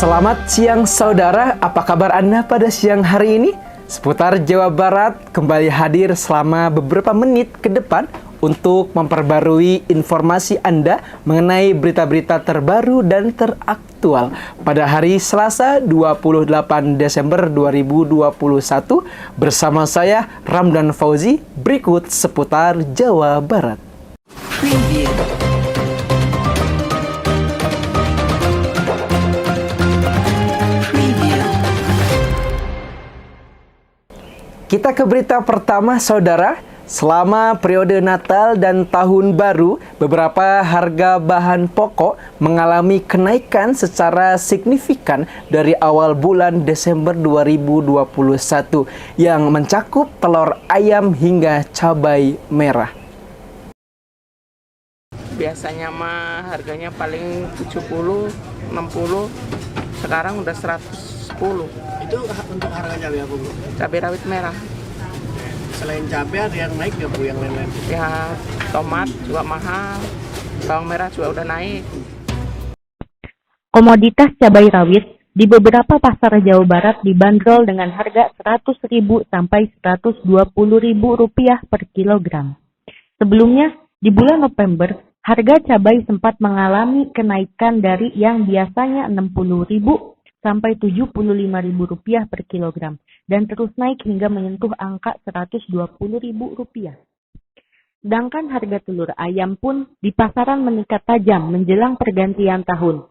Selamat siang saudara, apa kabar Anda pada siang hari ini? Seputar Jawa Barat kembali hadir selama beberapa menit ke depan untuk memperbarui informasi Anda mengenai berita-berita terbaru dan teraktual pada hari Selasa 28 Desember 2021 bersama saya Ramdan Fauzi. Berikut seputar Jawa Barat. Preview. Kita ke berita pertama, saudara. Selama periode Natal dan Tahun Baru, beberapa harga bahan pokok mengalami kenaikan secara signifikan dari awal bulan Desember 2021 yang mencakup telur ayam hingga cabai merah. Biasanya mah harganya paling 70, 60, sekarang udah 110. Itu untuk harga cabai apa, Bu? Cabai rawit merah. Selain cabai ada yang naik nggak, Bu, yang lain-lain? Ya, tomat juga mahal, bawang merah juga udah naik. Komoditas cabai rawit di beberapa pasar Jawa Barat dibanderol dengan harga Rp100.000 sampai Rp120.000 per kilogram. Sebelumnya, di bulan November, harga cabai sempat mengalami kenaikan dari yang biasanya Rp60.000 sampai Rp75.000 per kilogram dan terus naik hingga menyentuh angka Rp120.000. Sedangkan harga telur ayam pun di pasaran meningkat tajam menjelang pergantian tahun.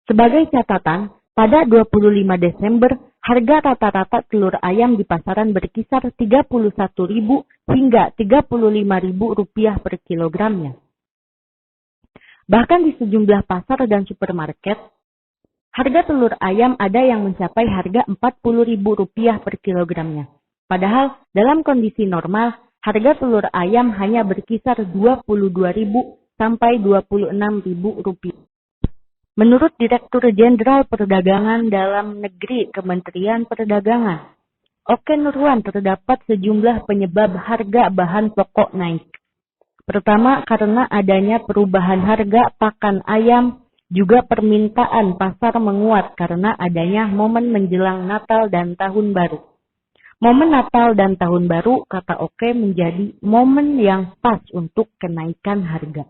Sebagai catatan, pada 25 Desember, harga rata-rata telur ayam di pasaran berkisar Rp31.000 hingga Rp35.000 per kilogramnya. Bahkan di sejumlah pasar dan supermarket, harga telur ayam ada yang mencapai harga Rp40.000 per kilogramnya. Padahal dalam kondisi normal, harga telur ayam hanya berkisar Rp22.000 sampai Rp26.000. Menurut Direktur Jenderal Perdagangan Dalam Negeri Kementerian Perdagangan, Oke Nurwan, terdapat sejumlah penyebab harga bahan pokok naik. Pertama, karena adanya perubahan harga pakan ayam, juga permintaan pasar menguat karena adanya momen menjelang Natal dan Tahun Baru. Momen Natal dan Tahun Baru, kata Oke, menjadi momen yang pas untuk kenaikan harga.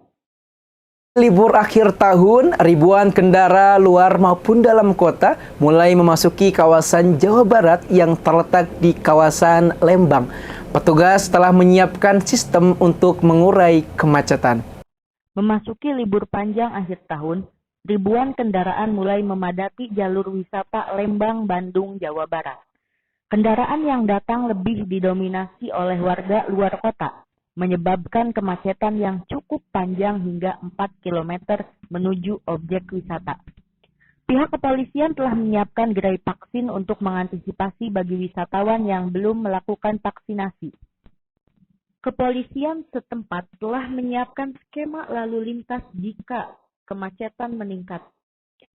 Libur akhir tahun, ribuan kendaraan luar maupun dalam kota mulai memasuki kawasan Jawa Barat yang terletak di kawasan Lembang. Petugas telah menyiapkan sistem untuk mengurai kemacetan. Memasuki libur panjang akhir tahun, ribuan kendaraan mulai memadati jalur wisata Lembang, Bandung, Jawa Barat. Kendaraan yang datang lebih didominasi oleh warga luar kota, menyebabkan kemacetan yang cukup panjang hingga 4 km menuju objek wisata. Pihak kepolisian telah menyiapkan gerai vaksin untuk mengantisipasi bagi wisatawan yang belum melakukan vaksinasi. Kepolisian setempat telah menyiapkan skema lalu lintas jika kemacetan meningkat.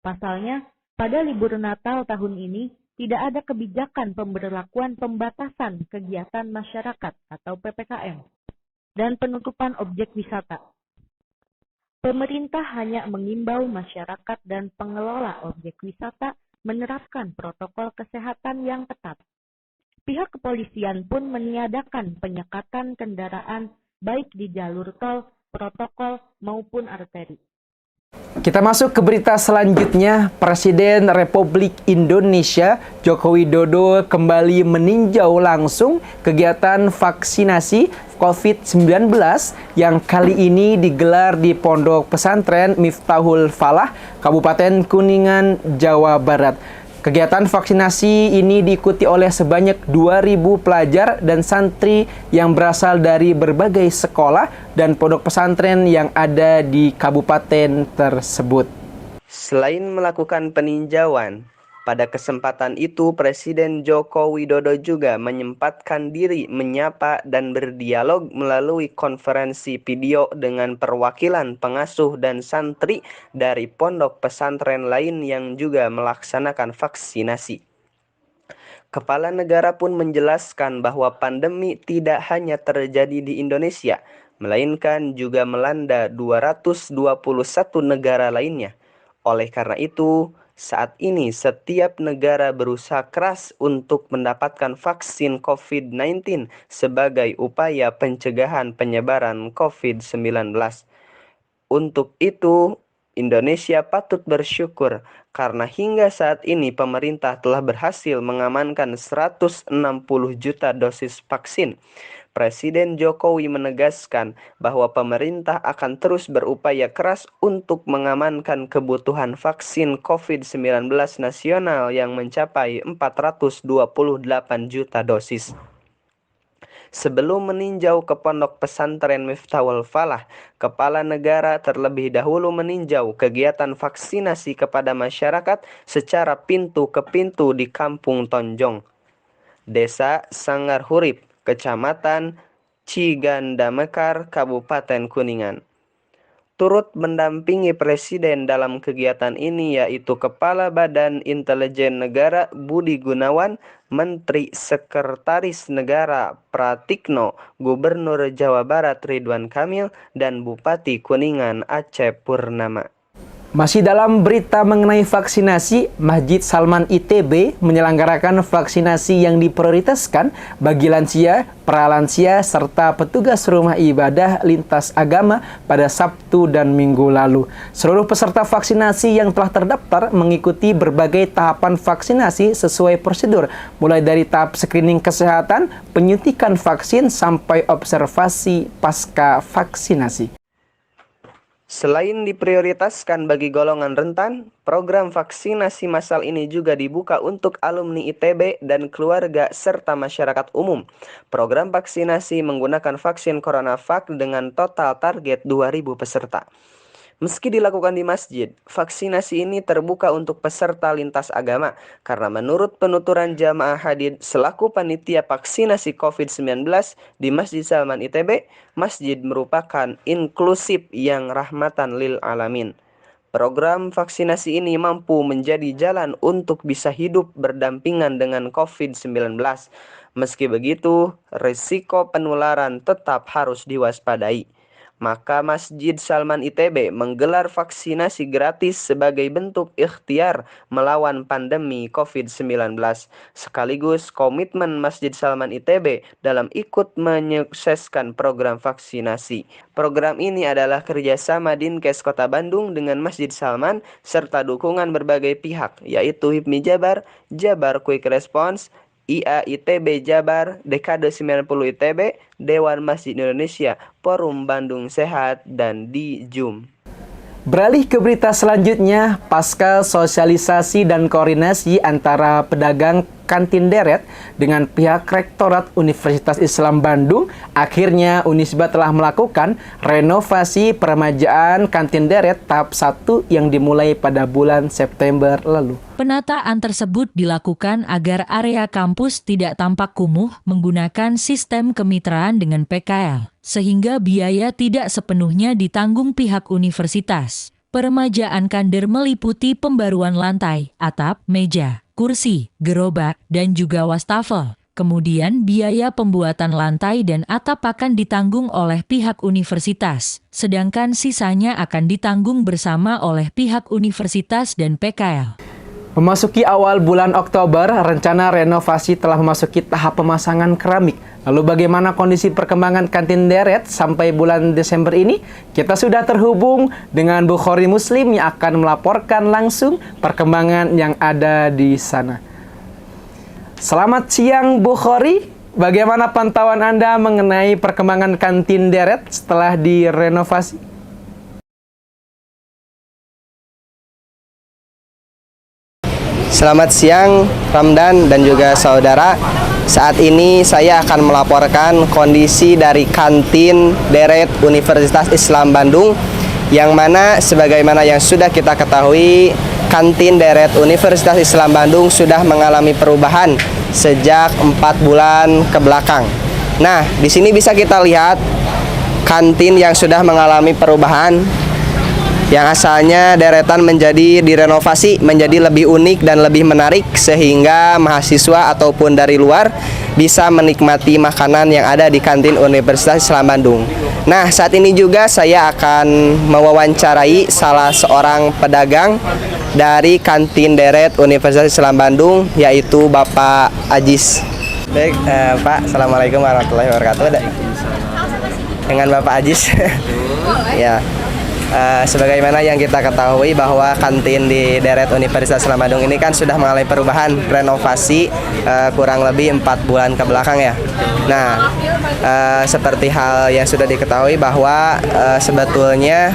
Pasalnya, pada libur Natal tahun ini, tidak ada kebijakan pemberlakuan pembatasan kegiatan masyarakat atau PPKM dan penutupan objek wisata. Pemerintah hanya mengimbau masyarakat dan pengelola objek wisata menerapkan protokol kesehatan yang ketat. Pihak kepolisian pun meniadakan penyekatan kendaraan baik di jalur tol, protokol maupun arteri. Kita masuk ke berita selanjutnya. Presiden Republik Indonesia Joko Widodo kembali meninjau langsung kegiatan vaksinasi COVID-19 yang kali ini digelar di Pondok Pesantren Miftahul Falah, Kabupaten Kuningan, Jawa Barat. Kegiatan vaksinasi ini diikuti oleh sebanyak 2.000 pelajar dan santri yang berasal dari berbagai sekolah dan pondok pesantren yang ada di kabupaten tersebut. Selain melakukan peninjauan, pada kesempatan itu Presiden Joko Widodo juga menyempatkan diri menyapa dan berdialog melalui konferensi video dengan perwakilan pengasuh dan santri dari pondok pesantren lain yang juga melaksanakan vaksinasi. Kepala negara pun menjelaskan bahwa pandemi tidak hanya terjadi di Indonesia, melainkan juga melanda 221 negara lainnya. Oleh karena itu, Saat ini setiap negara berusaha keras untuk mendapatkan vaksin COVID-19 sebagai upaya pencegahan penyebaran COVID-19. Untuk itu, Indonesia patut bersyukur karena hingga saat ini pemerintah telah berhasil mengamankan 160 juta dosis vaksin. Presiden Jokowi menegaskan bahwa pemerintah akan terus berupaya keras untuk mengamankan kebutuhan vaksin COVID-19 nasional yang mencapai 428 juta dosis. Sebelum meninjau ke Pondok Pesantren Miftahul Falah, Kepala Negara terlebih dahulu meninjau kegiatan vaksinasi kepada masyarakat secara pintu ke pintu di Kampung Tonjong, Desa Sanggar Hurip, Kecamatan Cigandamekar, Kabupaten Kuningan. Turut mendampingi Presiden dalam kegiatan ini yaitu Kepala Badan Intelijen Negara Budi Gunawan, Menteri Sekretaris Negara Pratikno, Gubernur Jawa Barat Ridwan Kamil, dan Bupati Kuningan Acep Purnama. Masih dalam berita mengenai vaksinasi, Masjid Salman ITB menyelenggarakan vaksinasi yang diprioritaskan bagi lansia, pralansia, serta petugas rumah ibadah lintas agama pada Sabtu dan Minggu lalu. Seluruh peserta vaksinasi yang telah terdaftar mengikuti berbagai tahapan vaksinasi sesuai prosedur, mulai dari tahap screening kesehatan, penyuntikan vaksin, sampai observasi pasca vaksinasi. Selain diprioritaskan bagi golongan rentan, program vaksinasi massal ini juga dibuka untuk alumni ITB dan keluarga serta masyarakat umum. Program vaksinasi menggunakan vaksin CoronaVac dengan total target 2.000 peserta. Meski dilakukan di masjid, vaksinasi ini terbuka untuk peserta lintas agama karena menurut penuturan Jamaah Hadid selaku panitia vaksinasi COVID-19 di Masjid Salman ITB, masjid merupakan inklusif yang rahmatan lil alamin. Program vaksinasi ini mampu menjadi jalan untuk bisa hidup berdampingan dengan COVID-19. Meski begitu, risiko penularan tetap harus diwaspadai. Maka Masjid Salman ITB menggelar vaksinasi gratis sebagai bentuk ikhtiar melawan pandemi COVID-19, sekaligus komitmen Masjid Salman ITB dalam ikut menyukseskan program vaksinasi. Program ini adalah kerjasama Dinkes Kota Bandung dengan Masjid Salman serta dukungan berbagai pihak, yaitu HIPMI Jabar, Jabar Quick Response, IA ITB Jabar, Dekade 90 ITB, Dewan Masjid Indonesia, Forum Bandung Sehat, dan Dijum. Beralih ke berita selanjutnya, pasca sosialisasi dan koordinasi antara pedagang kantin deret dengan pihak Rektorat Universitas Islam Bandung, akhirnya Unisba telah melakukan renovasi peremajaan kantin deret tahap 1 yang dimulai pada bulan September lalu. Penataan tersebut dilakukan agar area kampus tidak tampak kumuh menggunakan sistem kemitraan dengan PKL, sehingga biaya tidak sepenuhnya ditanggung pihak universitas. Peremajaan kandir meliputi pembaruan lantai, atap, meja, kursi, gerobak, dan juga wastafel. Kemudian biaya pembuatan lantai dan atap akan ditanggung oleh pihak universitas, sedangkan sisanya akan ditanggung bersama oleh pihak universitas dan PKL. Memasuki awal bulan Oktober, rencana renovasi telah memasuki tahap pemasangan keramik. Lalu bagaimana kondisi perkembangan kantin deret sampai bulan Desember ini? Kita sudah terhubung dengan Bukhari Muslim yang akan melaporkan langsung perkembangan yang ada di sana. Selamat siang Bukhari, bagaimana pantauan Anda mengenai perkembangan kantin deret setelah direnovasi? Selamat siang Ramdan dan juga saudara. Saat ini saya akan melaporkan kondisi dari kantin deret Universitas Islam Bandung, yang mana sebagaimana yang sudah kita ketahui, kantin deret Universitas Islam Bandung sudah mengalami perubahan sejak 4 bulan ke belakang. Nah, di sini bisa kita lihat kantin yang sudah mengalami perubahan, yang asalnya deretan menjadi direnovasi menjadi lebih unik dan lebih menarik, sehingga mahasiswa ataupun dari luar bisa menikmati makanan yang ada di kantin Universitas Islam Bandung. Nah, saat ini juga saya akan mewawancarai salah seorang pedagang dari kantin deret Universitas Islam Bandung, yaitu Bapak Ajis. Baik, Pak, Assalamualaikum warahmatullahi wabarakatuh. Dengan Bapak Ajis. Ya. Sebagaimana yang kita ketahui bahwa kantin di deret Universitas Islam Bandung ini kan sudah mengalami perubahan renovasi kurang lebih 4 bulan ke belakang ya. Nah, seperti hal yang sudah diketahui bahwa sebetulnya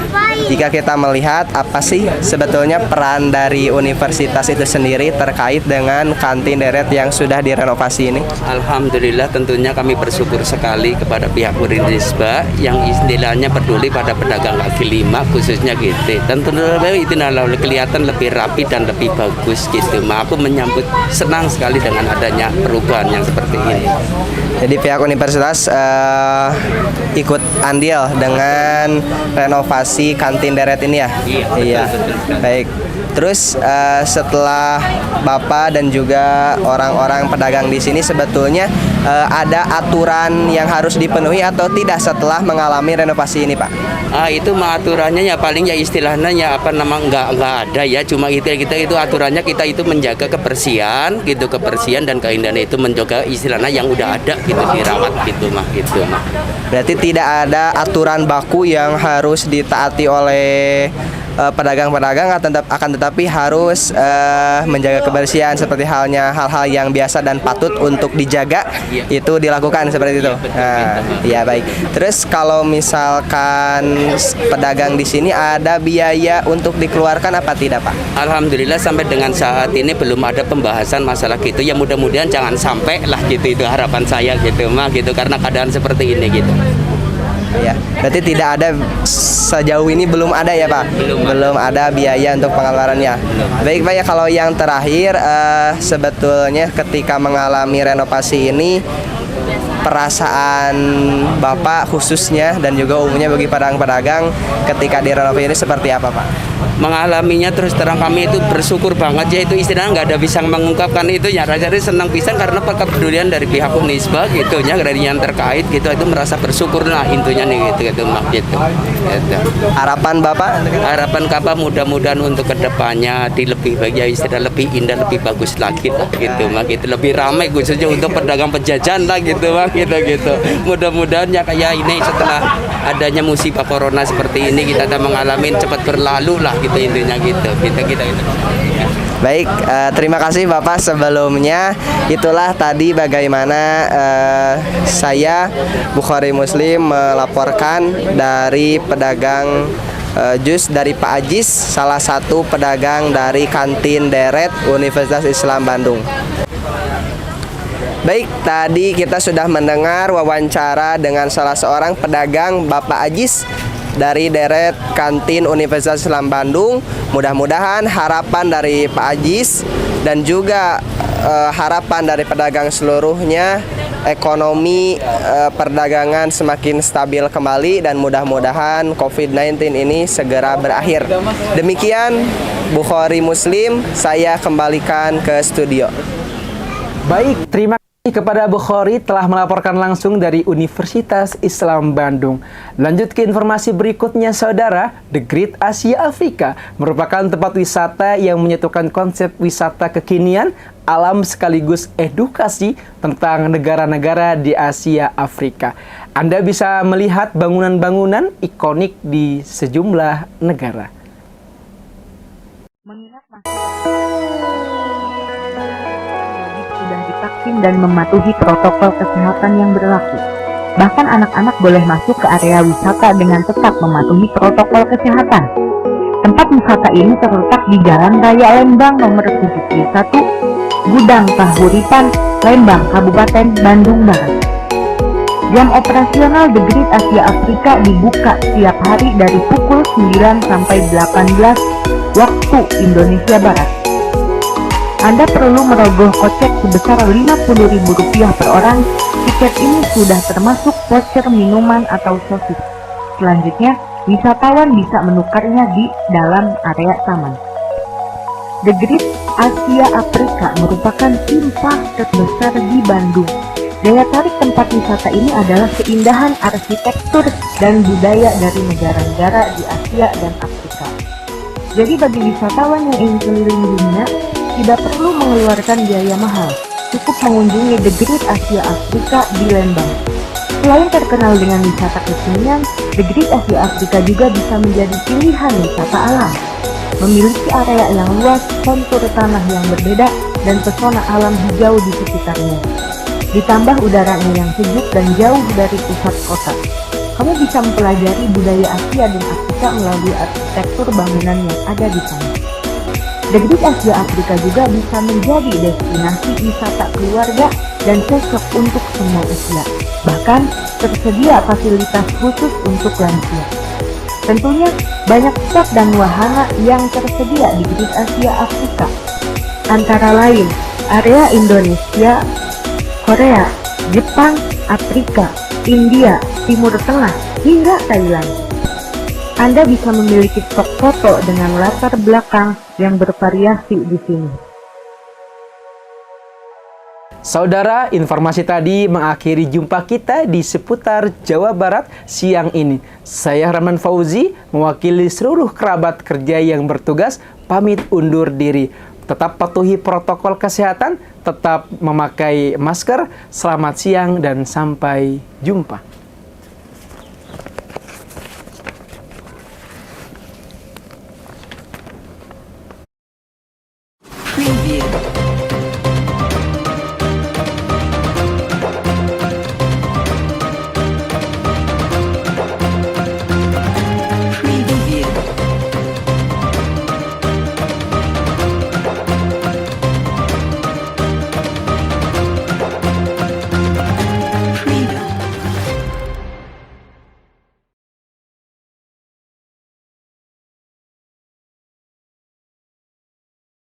jika kita melihat apa sih sebetulnya peran dari universitas itu sendiri terkait dengan kantin deret yang sudah direnovasi ini. Alhamdulillah, tentunya kami bersyukur sekali kepada pihak Unisba yang istilahnya peduli pada pedagang kaki lima khususnya gitu, dan tentunya itu kelihatan lebih rapi dan lebih bagus gitu. Aku menyambut senang sekali dengan adanya perubahan yang seperti ini. Jadi pihak universitas ikut andil dengan renovasi kantin deret ini ya? Iya. Baik. Terus setelah Bapak dan juga orang-orang pedagang di sini sebetulnya ada aturan yang harus dipenuhi atau tidak setelah mengalami renovasi ini, Pak? Itu aturannya ya paling ya istilahnya ya nggak ada ya, cuma kita itu aturannya kita itu menjaga kebersihan gitu, kebersihan dan keindahan itu menjaga istilahnya yang udah ada gitu, dirawat gitu mah. Berarti tidak ada aturan baku yang harus ditaati oleh pedagang-pedagang, akan tetapi harus menjaga kebersihan seperti halnya hal-hal yang biasa dan patut untuk dijaga itu dilakukan seperti itu. Ya baik. Terus kalau misalkan pedagang di sini ada biaya untuk dikeluarkan apa tidak, Pak? Alhamdulillah sampai dengan saat ini belum ada pembahasan masalah gitu. Ya mudah-mudahan jangan sampai lah gitu, itu harapan saya gitu mah gitu, karena keadaan seperti ini gitu. Ya, berarti tidak ada sejauh ini belum ada ya Pak? Belum ada biaya untuk pengeluarannya. Baik Pak ya, kalau yang terakhir sebetulnya ketika mengalami renovasi ini perasaan Bapak khususnya dan juga umumnya bagi pedagang-pedagang ketika direnovasi ini seperti apa Pak? Mengalaminya terus terang kami itu bersyukur banget ya, itu istilahnya nggak ada bisa mengungkapkan itu ya, rasanya senang pisan karena kepedulian dari pihak Unisba gitu ya, dari yang terkait gitu, itu merasa bersyukur lah intinya nih gitu. Harapan Bapak? Harapan Bapak mudah-mudahan untuk kedepannya di lebih baik ya, istilah lebih indah, lebih bagus lagi lah gitu gitu, lebih ramai khususnya untuk pedagang penjajan lah gitu gitu. Mudah-mudahan ya kayak ini setelah adanya musibah corona seperti ini kita mengalami cepat berlalu lah gitu intinya gitu. Baik, terima kasih Bapak sebelumnya. Itulah tadi bagaimana saya Bukhari Muslim melaporkan dari pedagang jus dari Pak Ajis, salah satu pedagang dari kantin deret Universitas Islam Bandung. Baik, tadi kita sudah mendengar wawancara dengan salah seorang pedagang Bapak Ajis dari deret kantin Universitas Islam Bandung. Mudah-mudahan harapan dari Pak Ajis dan juga harapan dari pedagang seluruhnya, ekonomi perdagangan semakin stabil kembali dan mudah-mudahan COVID-19 ini segera berakhir. Demikian Bukhari Muslim, saya kembalikan ke studio. Baik, terima kasih kepada Bukhari telah melaporkan langsung dari Universitas Islam Bandung. Lanjut ke informasi berikutnya saudara. The Great Asia Afrika merupakan tempat wisata yang menyatukan konsep wisata kekinian, alam sekaligus edukasi tentang negara-negara di Asia Afrika. Anda bisa melihat bangunan-bangunan ikonik di sejumlah negara. Mengingat sudah divaksin dan mematuhi protokol kesehatan yang berlaku. Bahkan anak-anak boleh masuk ke area wisata dengan tetap mematuhi protokol kesehatan. Tempat wisata ini terletak di Jalan Raya Lembang nomor 71, Gudang Kahuripan, Lembang, Kabupaten Bandung Barat. Jam operasional The Great Asia Afrika dibuka setiap hari dari pukul 9 sampai 18 waktu Indonesia Barat. Anda perlu merogoh kocek sebesar Rp50.000 per orang. Tiket ini sudah termasuk voucher minuman atau sosis. Selanjutnya, wisatawan bisa menukarnya di dalam area taman. The Great Asia Afrika merupakan theme park terbesar di Bandung. Daya tarik tempat wisata ini adalah keindahan arsitektur dan budaya dari negara-negara di Asia dan Afrika. Jadi bagi wisatawan yang ingin keliling dunia, tidak perlu mengeluarkan biaya mahal, cukup mengunjungi The Great Asia Afrika di Lembang. Selain terkenal dengan wisata kekinian, The Great Asia Afrika juga bisa menjadi pilihan wisata alam. Memiliki area yang luas, kontur tanah yang berbeda, dan pesona alam hijau di sekitarnya. Ditambah udaranya yang sejuk dan jauh dari pusat kota. Kamu bisa mempelajari budaya Asia dan Afrika melalui arsitektur bangunan yang ada di sana. The Great Asia Afrika juga bisa menjadi destinasi wisata keluarga dan cocok untuk semua usia. Bahkan tersedia fasilitas khusus untuk lansia. Tentunya banyak spot dan wahana yang tersedia di Great Asia Afrika. Antara lain, area Indonesia, Korea, Jepang, Afrika, India, Timur Tengah, hingga Thailand. Anda bisa memiliki stok foto dengan latar belakang yang bervariasi di sini. Saudara, informasi tadi mengakhiri jumpa kita di seputar Jawa Barat siang ini. Saya Rahman Fauzi, mewakili seluruh kerabat kerja yang bertugas, pamit undur diri. Tetap patuhi protokol kesehatan, tetap memakai masker. Selamat siang dan sampai jumpa.